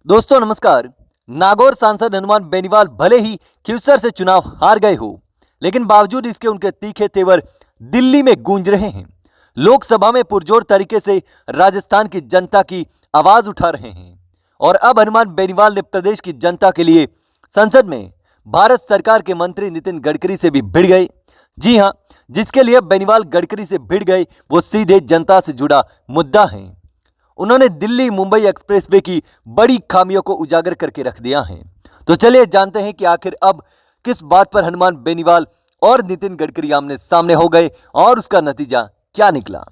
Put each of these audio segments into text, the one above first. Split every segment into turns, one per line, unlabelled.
दोस्तों नमस्कार। नागौर सांसद हनुमान बेनीवाल भले ही खिवसर से चुनाव हार गए हो, लेकिन बावजूद इसके उनके तीखे तेवर दिल्ली में गूंज रहे हैं। लोकसभा में पुरजोर तरीके से राजस्थान की जनता की आवाज उठा रहे हैं और अब हनुमान बेनीवाल ने प्रदेश की जनता के लिए संसद में भारत सरकार के मंत्री नितिन गडकरी से भी भिड़ गए। जी हां, जिसके लिए बेनीवाल गडकरी से भिड़ गए वो सीधे जनता से जुड़ा मुद्दा है। उन्होंने दिल्ली मुंबई एक्सप्रेसवे की बड़ी खामियों को उजागर करके रख दिया है। तो चलिए जानते हैं कि आखिर अब किस बात पर हनुमान बेनीवाल और नितिन गडकरी आमने सामने हो गए और उसका नतीजा क्या निकला।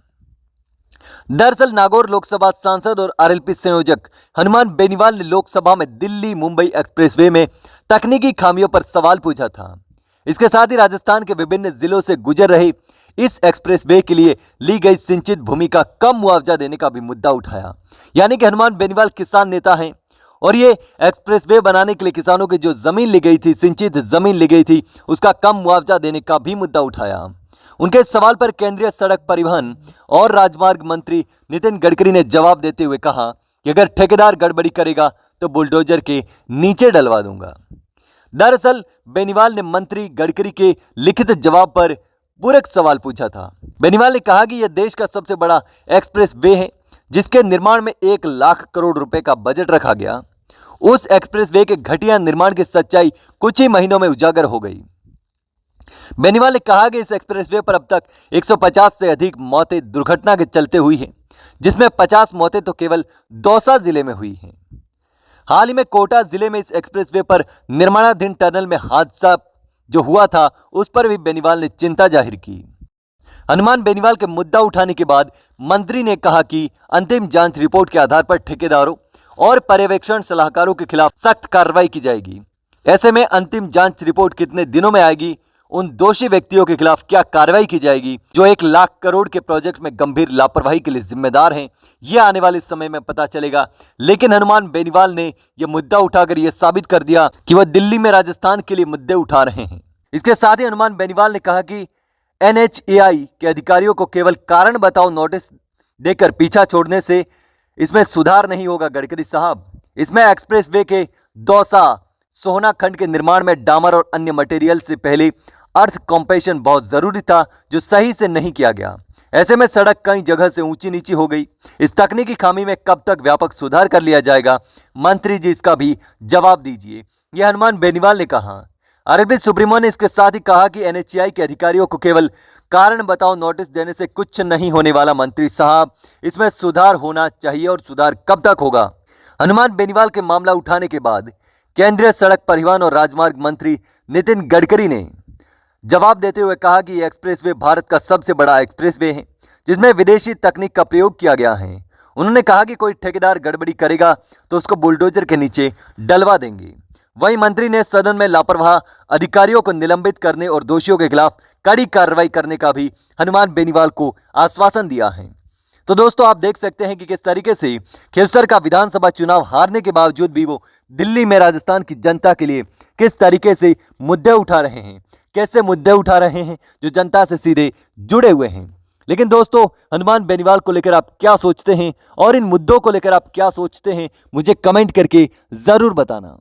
दरअसल नागौर लोकसभा सांसद और आरएलपी संयोजक हनुमान बेनीवाल ने लोकसभा में दिल्ली मुंबई एक्सप्रेसवे में तकनीकी खामियों पर सवाल पूछा था। इसके साथ ही राजस्थान के विभिन्न जिलों से गुजर रहे इस एक्सप्रेसवे के लिए ली गई सिंचित भूमि का कम मुआवजा देने का भी मुद्दा उठाया। यानी कि हनुमान बेनीवाल किसान नेता हैं और ये एक्सप्रेसवे बनाने के लिए किसानों की जो जमीन ली गई थी, सिंचित जमीन ली गई थी, उसका कम मुआवजा देने का भी मुद्दा उठाया। उनके इस सवाल पर केंद्रीय सड़क परिवहन और राजमार्ग मंत्री नितिन गडकरी ने जवाब देते हुए कहा कि अगर ठेकेदार गड़बड़ी करेगा तो बुलडोजर के नीचे डलवा दूंगा। दरअसल बेनीवाल ने मंत्री गडकरी के लिखित जवाब पर पूरक सवाल पूछा था। बेनीवाल ने कहा कि यह देश का सबसे बड़ा एक्सप्रेस वे है जिसके निर्माण में 1 लाख करोड़ रुपए का बजट रखा गया। उस एक्सप्रेस वे के घटिया निर्माण की सच्चाई कुछ ही महीनों में उजागर हो गई। बेनीवाल ने कहा कि इस एक्सप्रेस वे पर अब तक 150 से अधिक मौतें दुर्घटना के चलते हुई हैं, जिसमें 50 मौतें तो केवल दौसा जिले में हुई हैं। हाल ही में कोटा जिले में इस एक्सप्रेस वे पर निर्माणाधीन टनल में हादसा जो हुआ था उस पर भी बेनीवाल ने चिंता जाहिर की। हनुमान बेनीवाल के मुद्दा उठाने के बाद मंत्री ने कहा कि अंतिम जांच रिपोर्ट के आधार पर ठेकेदारों और पर्यवेक्षण सलाहकारों के खिलाफ सख्त कार्रवाई की जाएगी। ऐसे में अंतिम जांच रिपोर्ट कितने दिनों में आएगी, उन दोषी व्यक्तियों के खिलाफ क्या कार्रवाई की जाएगी जो 1 लाख करोड़ के प्रोजेक्ट में गंभीर लापरवाही के लिए जिम्मेदार हैं, यह आने वाले समय में पता चलेगा। लेकिन हनुमान बेनीवाल ने यह मुद्दा उठाकर यह साबित कर दिया कि वह दिल्ली में राजस्थान के लिए मुद्दे उठा रहे हैं। इसके साथ ही हनुमान बेनीवाल ने कहा कि NHAI के अधिकारियों को केवल कारण बताओ नोटिस देकर पीछा छोड़ने से इसमें सुधार नहीं होगा। गडकरी साहब, इसमें एक्सप्रेस वे के दौसा सोहना खंड के निर्माण में डामर और अन्य मटेरियल से पहले अर्थ कॉम्पेशन बहुत जरूरी था, जो सही से नहीं किया गया। ऐसे में सड़क कई जगह से ऊंची नीची हो गई। इस तकनीकी खामी में कब तक व्यापक सुधार कर लिया जाएगा, मंत्री जी इसका भी जवाब दीजिए, यह हनुमान बेनीवाल ने कहा। आरएलपी सुप्रीमो ने इसके साथ ही कहा कि NHAI के अधिकारियों को केवल कारण बताओ नोटिस देने से कुछ नहीं होने वाला मंत्री साहब, इसमें सुधार होना चाहिए और सुधार कब तक होगा। हनुमान बेनीवाल के मामला उठाने के बाद केंद्रीय सड़क परिवहन और राजमार्ग मंत्री नितिन गडकरी ने जवाब देते हुए कहा कि यह एक्सप्रेसवे भारत का सबसे बड़ा एक्सप्रेसवे है जिसमें विदेशी तकनीक का प्रयोग किया गया है। उन्होंने कहा कि कोई ठेकेदार गड़बड़ी करेगा तो उसको बुलडोजर के नीचे डलवा देंगे। वहीं मंत्री ने सदन में लापरवाह अधिकारियों को निलंबित करने और दोषियों के खिलाफ कड़ी कार्रवाई करने का भी हनुमान बेनीवाल को आश्वासन दिया है। तो दोस्तों आप देख सकते हैं कि किस तरीके से खिवसर का विधानसभा चुनाव हारने के बावजूद भी वो दिल्ली में राजस्थान की जनता के लिए किस तरीके से मुद्दे उठा रहे हैं, कैसे मुद्दे उठा रहे हैं जो जनता से सीधे जुड़े हुए हैं। लेकिन दोस्तों हनुमान बेनीवाल को लेकर आप क्या सोचते हैं और इन मुद्दों को लेकर आप क्या सोचते हैं, मुझे कमेंट करके जरूर बताना।